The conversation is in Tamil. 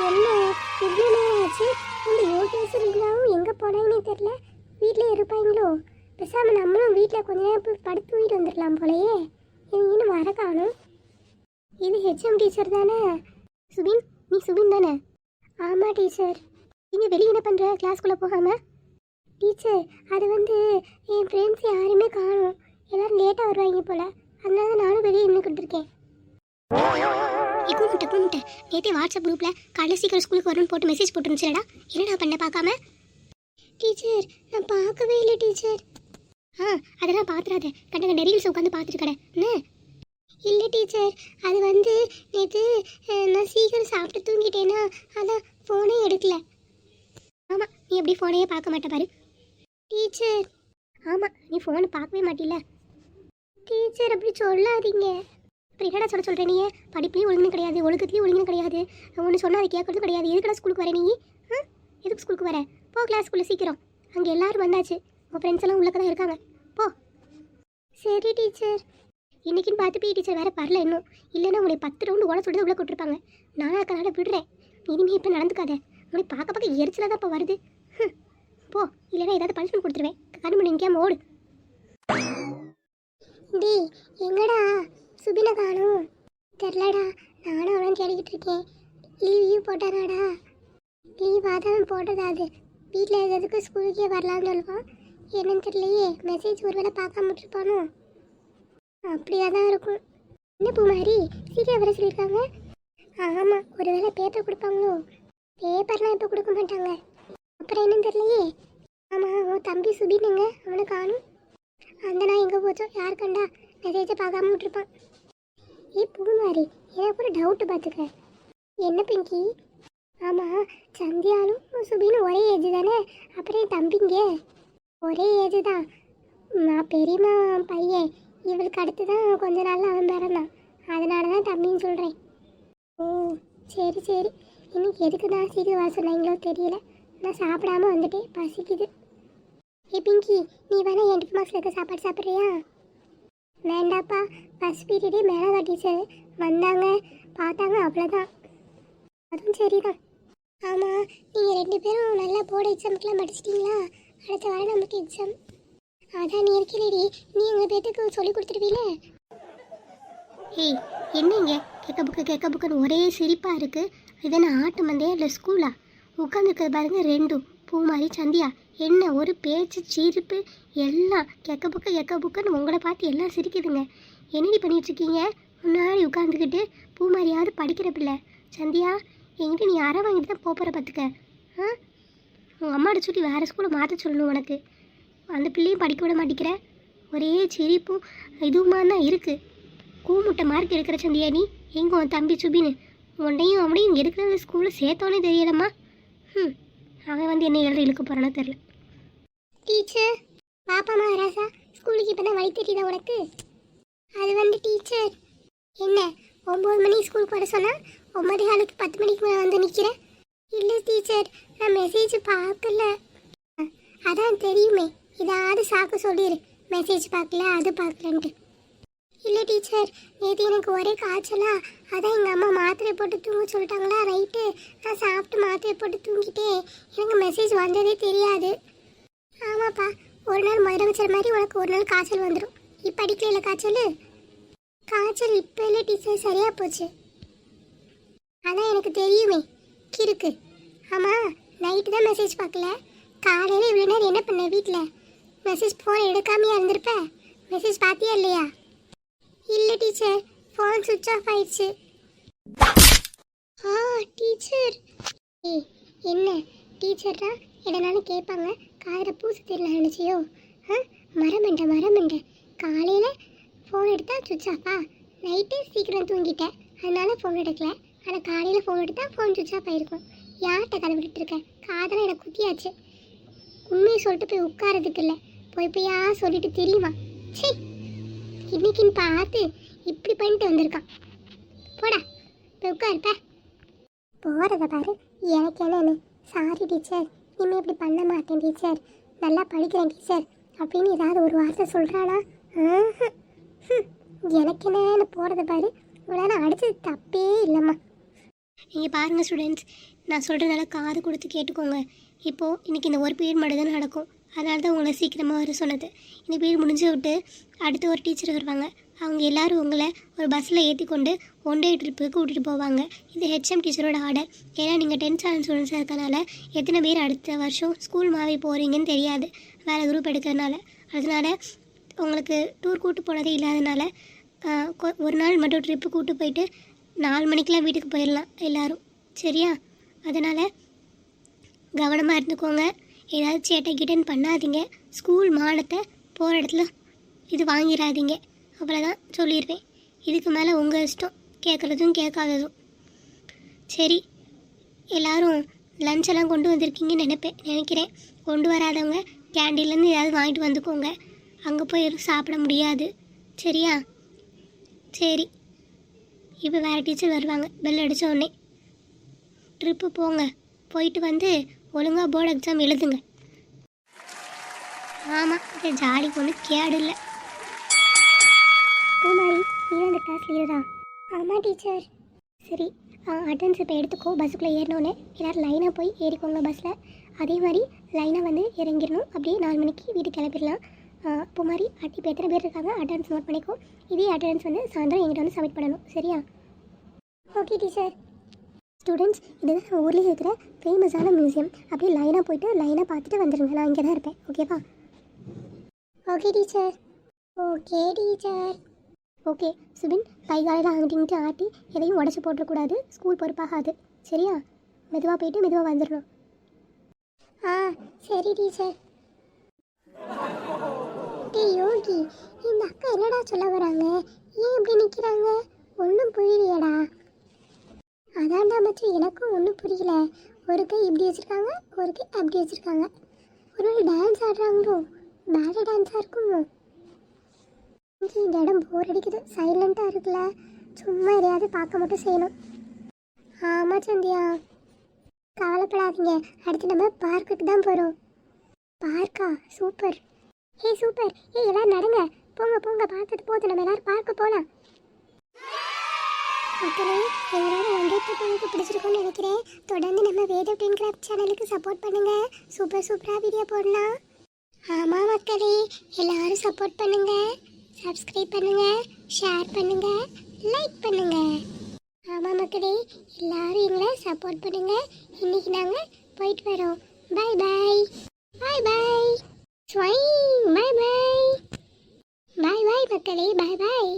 என்ன இவ்வளோ நேரம் ஆச்சு? இந்த யோகேஷ் இருந்தாலும் எங்கே போனாங்கன்னே தெரில. வீட்டிலே இருப்பாங்களோ? பேசாமல் நம்மளும் வீட்டில் கொஞ்ச நேரம் போய் படுத்து தூங்கிட்டு வந்துடலாம் போலையே. இவங்க இன்னும் வர காணும். இது ஹெச்எம் டீச்சர் தானே? சுபின், நீ சுபின் தானே? ஆமாம் டீச்சர். நீங்கள் வெளியே என்ன பண்ணுற கிளாஸ்க்குள்ளே போகாமல்? டீச்சர், அது என் ஃப்ரெண்ட்ஸ் யாருமே காணும். எல்லோரும் லேட்டாக வருவாங்க போல். அதனால தான் நானும் வெளியே நின்றுக்கிட்டு இருக்கேன். கூப்பிட்டு நேற்றே வாட்ஸ்அப் குரூப்பில் காலையில் சீக்கிரம் ஸ்கூலுக்கு வரணும்னு போட்டு மெசேஜ் போட்டுருந்துச்சுடா. என்னடா பண்ண பார்க்காம? டீச்சர், நான் பார்க்கவே இல்லை டீச்சர். அதெல்லாம் பார்த்துடாத. கண்ட ரீல்ஸ் உட்காந்து பார்த்துட்டு கடை என்ன? இல்லை டீச்சர், அது நேற்று நான் சீக்கிரம் சாப்பிட்டு தூங்கிட்டேன்னா அதான் ஃபோனே எடுக்கல. ஆமாம், நீ எப்படி ஃபோனையே பார்க்க மாட்டே பாரு. டீச்சர், ஆமாம், நீ ஃபோனை பார்க்கவே மாட்டில்ல. டீச்சர், அப்படி சொல்லாதீங்க. அப்புறம் என்னடா சொல்கிறேன்? நீ படிப்புலேயும் ஒழுங்கு கிடையாது, ஒழுக்கத்துலேயும் ஒழுங்கு கிடையாது. ஒன்று சொன்னால் அதை கேட்கறதும் கிடையாது. எதுக்கடா ஸ்கூலுக்கு வர நீ? எதுக்கு ஸ்கூலுக்கு வர? போ கிளாஸ்க்குள்ளே சீக்கிரம். அங்கே எல்லோரும் வந்தாச்சு. உங்கள் ஃப்ரெண்ட்ஸ் எல்லாம் உள்ளக்க தான் இருக்காங்க. போ. சரி டீச்சர். இன்றைக்கின்னு பார்த்து பி டீச்சர் வேறு வரல இன்னும். இல்லைன்னா உங்களை 10 ரவுண்டு ஓட சொல்லிட்டு உள்ளே கொட்டிருப்பாங்க. நானும் அதனால் விடுறேன். இனிமேல் இப்போ நடந்துக்காத. உங்களை பார்க்க எரிச்சலாக தான் இப்போ வருது. போ, இல்லைன்னா ஏதாவது பனிஷ்மெண்ட் கொடுத்துருவேன். கண்ணு மணி நிற்காம ஓடு. டி, எங்கடா சுபினை காணும்? தெரிலடா, நானும் அவனும் தேடிக்கிட்டு இருக்கேன். லீவ் போட்டானாடா? லீவ் அதான் போட்டதா? அது வீட்டில் இருக்கிறதுக்கு ஸ்கூலுக்கே வரலான்னு சொல்லுவான். என்னன்னு தெரியலையே. மெசேஜ் ஒரு வேளை பார்க்காம விட்டுருப்பானோ? அப்படியே தான் இருக்கும். என்ன பூ மாதிரி சீக்கிரம் வர சொல்லியிருக்காங்க? ஆமாம், ஒரு வேளை பேப்பர் கொடுப்பாங்களோ? பேப்பர்லாம் இப்போ கொடுக்க மாட்டாங்க. அப்புறம் என்னன்னு தெரியலையே. ஆமாம், அவன் தம்பி சுபினுங்க, அவனை காணும். அந்த நான் எங்கே போச்சோ யார் கண்டா? மெசேஜை பார்க்காம விட்டுருப்பான். பூமாரி, எனக்கு ஒரு டவுட்டு பார்த்துக்க. என்ன பிங்கி? ஆமாம், சந்தியாலும் சுபினும் ஒரே ஏஜ் தானே? அப்புறம் என் தம்பிங்க ஒரே ஏஜ் தான். நான் பெரியம்மா பையன். இவளுக்கு அடுத்து தான் கொஞ்ச நாளில் அவன் பிறந்தான். அதனால தான் தம்பின்னு சொல்கிறேன். ஓ, சரி சரி. இன்னைக்கு எதுக்கு தான் சீக்கிரம் வர சொன்னாங்களோ தெரியல. நான் சாப்பிடாம வந்துட்டேன், பசிக்குது. பிங்கி, நீ வேணா என் டிஃபன் பாக்ஸில் இருக்க சாப்பாடு சாப்பிட்றியா? வேண்டாப்பா, ஃபஸ்ட் பீரியடே மேலே டீச்சர் வந்தாங்க, பார்த்தாங்க, அவ்வளோதான். அதுவும் சரிதான். ஆமாம், நீங்கள் 2 பேரும் நல்லா போர்டு எக்ஸாமுக்கெலாம் படிச்சிட்டிங்களா? அடுத்த வாரம் நமக்கு எக்ஸாம். அதான் நீ இருக்கலடி, நீ எங்கள் பேத்துக்கு சொல்லி கொடுத்துருவீல. ஏய், என்னங்க கேட்க புக்குன்னு ஒரே சிரிப்பாக இருக்குது. இதென்ன ஆட்டு மந்தையா இல்லை ஸ்கூலா? உட்காந்துருக்கிறது பாருங்க ரெண்டும். பூ மாதிரி சந்தியா, என்ன ஒரு பேச்சு சிரிப்பு எல்லாம் கெக்க புக்குன்னு உங்களை பார்த்து எல்லாம் சிரிக்குதுங்க. என்னடி பண்ணிகிட்ருக்கீங்க? முன்னாடி உட்காந்துக்கிட்டு பூ மாதிரியாவது படிக்கிற பிள்ளை. சந்தியா, என்கிட்ட நீ அரை வாங்கிட்டு தான் போகிற பார்த்துக்க. உங்கள் அம்மாட்ட சொல்லி வேறு ஸ்கூலை மாற்ற சொல்லணும் உனக்கு. அந்த பிள்ளையும் படிக்க விட மாட்டேங்கிற. ஒரே சிரிப்பும் இதுவுமா தான் இருக்குது. கூமுட்டை மார்க் எடுக்கிற சந்தியா நீ. எங்கே உன் தம்பி சுபின்னு உன்னையும் அவனையும் எடுக்கிற ஸ்கூலில் சேர்த்தோன்னே தெரியலம்மா. அவன் என்ன எழுத இழுக்க போகிறானோ தெரில. டீச்சர், பாப்பா மகாராசா, ஸ்கூலுக்கு இப்போ தான் வழி தெரியுதா உனக்கு? அது டீச்சர், என்ன 9 மணி ஸ்கூல் போட சொன்னால் 9:15க்கு 10 மணிக்கு மேலே வந்து நிற்கிறேன். இல்லை டீச்சர், நான் மெசேஜ் பார்க்கல. அதான் தெரியுமே, ஏதாவது சாக்கு சொல்லிடு. மெசேஜ் பார்க்கல, அது பார்க்கலன்ட்டு. இல்லை டீச்சர், நேற்று எனக்கு ஒரே காய்ச்சலா, அதான் எங்கள் அம்மா மாத்திரை போட்டு தூங்க சொல்லிட்டாங்களா. ரைட்டு, நான் சாப்பிட்டு மாத்திரை போட்டு தூங்கிட்டேன். எனக்கு மெசேஜ் வந்ததே தெரியாது. ஆமாப்பா, ஒரு நாள் முதலமைச்சர் மாதிரி உனக்கு ஒரு நாள் காய்ச்சல் வந்துடும். இப்போ அடிக்கல காய்ச்சல் இப்போ இல்லை டீச்சர், சரியாக போச்சு. அதான் எனக்கு தெரியுமே கிறுக்கு. ஆமாம், நைட்டு தான் மெசேஜ் பார்க்கல. காலையில் இவ்வளோ நேரம் என்ன பண்ண வீட்டில்? மெசேஜ் ஃபோன் எடுக்காமையா இருந்திருப்ப? மெசேஜ் பார்த்தியா இல்லையா? இல்லை டீச்சர், ஃபோன் சுவிட்ச் ஆஃப் ஆயிடுச்சு. டீச்சர். என்ன டீச்சர்னா என்னன்னாலும் கேட்பாங்க. காதில் பூசு தெரியல நினச்சியோ? மரமண்டை காலையில் ஃபோன் எடுத்தால் சுவிட்ச் ஆஃபா? நைட்டு சீக்கிரம் தூங்கிட்டேன், அதனால ஃபோன் எடுக்கல. ஆனால் காலையில் ஃபோன் எடுத்தால் ஃபோன் சுவிட்ச் ஆஃப் ஆகிருக்கும். யார்கிட்ட கதை விட்டுருக்கேன்? காதெல்லாம் எனக்கு குத்தியாச்சு. உண்மையை சொல்லிட்டு போய் உட்காரதுக்கு இல்லை, போய்யா சொல்லிட்டு தெரியுமா? சரி, இன்னைக்குன்னு பார்த்து இப்படி பண்ணிட்டு வந்திருக்கான். போடா போய் உட்காருப்ப. போகிறத பாரு, எனக்கு என்னன்னு. சாரி டீச்சர், இனிமேல் இப்படி பண்ண மாட்டேன் டீச்சர், நல்லா படிக்கிறேன் டீச்சர் அப்படின்னு ஏதாவது ஒரு வார்த்தை சொல்கிறானா? எனக்கு என்னன்னு போகிறத பாரு. இவ்வளோ அடித்தது தப்பே இல்லைம்மா. நீங்கள் பாருங்கள் ஸ்டூடெண்ட்ஸ், நான் சொல்கிறதுனால காது கொடுத்து கேட்டுக்கோங்க. இப்போது இன்றைக்கி இந்த ஒரு பீரியட் மட்டும் தான் நடக்கும். அதனால தான் உங்களை சீக்கிரமாக வர சொன்னது. இந்த பீரியட் முடிஞ்சு விட்டு அடுத்து ஒரு டீச்சர் வருவாங்க. அவங்க எல்லோரும் உங்களை ஒரு பஸ்ஸில் ஏற்றி கொண்டு ஒன் டே ட்ரிப்புக்கு கூட்டிகிட்டு போவாங்க. இது ஹெச்எம் டீச்சரோட ஆர்டர். ஏன்னா நீங்கள் 10th ஸ்டாண்டர்ட் ஸ்டூடெண்ட்ஸாக இருக்கனால எத்தனை பேர் அடுத்த வருஷம் ஸ்கூல் மாறி போகிறீங்கன்னு தெரியாது, வேறு குரூப் எடுக்கிறதுனால. அதனால் உங்களுக்கு டூர் கூட்டு போனதே இல்லாதனால ஒரு நாள் மட்டும் ட்ரிப்பு கூட்டு போயிட்டு 4 மணிக்கெலாம் வீட்டுக்கு போயிடலாம் எல்லோரும். சரியா? அதனால் கவனமாக இருந்துக்கோங்க. ஏதாவது சேட்டை கிட்டன்னு பண்ணாதீங்க. ஸ்கூல் மானத்தை போகிற இடத்துல இது வாங்கிடாதீங்க. அவ்வளோதான் சொல்லிடுவேன். இதுக்கு மேலே உங்கள் இஷ்டம், கேட்குறதும் கேட்காததும். சரி, எல்லோரும் லஞ்ச் எல்லாம் கொண்டு வந்திருக்கீங்கன்னு நினைக்கிறேன். கொண்டு வராதவங்க கேண்டீன்லேருந்து ஏதாவது வாங்கிட்டு வந்துக்கோங்க. அங்கே போய் எதுவும் சாப்பிட முடியாது. சரியா? சரி, இப்போ வேறு டீச்சர் வருவாங்க. பெல் அடித்த உடனே ட்ரிப்பு போங்க. போயிட்டு வந்து ஒழுங்காக போர்டு எக்ஸாம் எழுதுங்க. ஆமாம், இது ஜாலிக்கு ஒன்றும் கேடு இல்லை. பூமாரி, நீ அந்த கிளாஸ் லீடரா? ஆமாம் டீச்சர். சரி, அட்டன்ஸ் இப்போ எடுத்துக்கோ. பஸ்ஸுக்குள்ளே ஏறினோன்னே எல்லோரும் லைனாக போய் ஏறிக்கோங்க பஸ்ஸில். அதே மாதிரி லைனாக வந்து இறங்கிடணும். அப்படியே 4 மணிக்கு வீட்டுக்கு கிளப்பிடலாம். பூமாரி, இப்போ எத்தனை பேர் இருக்காங்க அட்டன்ஸ் நோட் பண்ணிக்கோ. இதே அட்டன்ஸ் வந்து சாயந்தரம் எங்கிட்ட வந்து சப்மிட் பண்ணணும். சரியா? Okay teacher. ஸ்டூடெண்ட்ஸ், இதுதான் ஊர்லேயே இருக்கிற ஃபேமஸான மியூசியம். அப்படியே லைனாக போயிட்டு லைனாக பார்த்துட்டு வந்துடுங்க. நான் இங்கே தான் இருப்பேன். ஓகேவா? Okay teacher. Okay teacher. Okay Subin, கை காலையில் அங்கிட்டு ஆட்டி எதையும் உடச்சி போட்டுறக்கூடாது. ஸ்கூல் பொறுப்பாகாது. சரியா? மெதுவாக போயிட்டு மெதுவாக வந்துடணும். சரி டீச்சர். யோகி, இந்த அக்கா என்னடா சொல்ல வராங்க? ஏன் இப்படி நிற்கிறாங்க? ஒன்றும் புரியலையடா. அதான்டா மச்சி, எனக்கும் ஒன்றும் புரியல. ஒரு கை இப்படி வச்சுருக்காங்க, ஒரு கை அப்படி வச்சுருக்காங்க. ஒரு டான்ஸ் ஆடுறாங்களோ? பேலே டான்ஸாக இருக்குமோ? இந்த இடம் போர் அடிக்குது, சைலண்ட்டாக இருக்குல்ல. சும்மா எதையாவது பார்க்க மட்டும் செய்யணும். ஆமாம் சந்தியா, கவலைப்படாதீங்க. அடுத்து நம்ம பார்க்குக்கு தான் போகிறோம். பார்க்கா? சூப்பர். சூப்பர். எல்லோரும் நடங்க. போங்க போங்க, பார்த்தது போதும். நம்ம எல்லோரும் பார்க்க போகலாம். மக்களே, எங்களோட ஒன்றே உங்களுக்கு பிடிச்சிருக்கோன்னு நினைக்கிறேன். தொடர்ந்து நம்ம வேத ட்ரீம் கிராஃப்ட் சேனலுக்கு சப்போர்ட் பண்ணுங்கள். சூப்பராக வீடியோ போடலாம். ஆமாம் மக்களே, எல்லாரும் சப்போர்ட் பண்ணுங்கள். சப்ஸ்கிரைப் பண்ணுங்கள், ஷேர் பண்ணுங்கள், லைக் பண்ணுங்கள். ஆமாம் மக்களே, எல்லாரும் எங்களை சப்போர்ட் பண்ணுங்கள். இன்றைக்கி நாங்கள் போயிட்டு வரோம். Bye bye. பாய் பாய். ஸ்வைங். பாய் பாய். பாய் பாய் மக்களே. பாய் பாய்.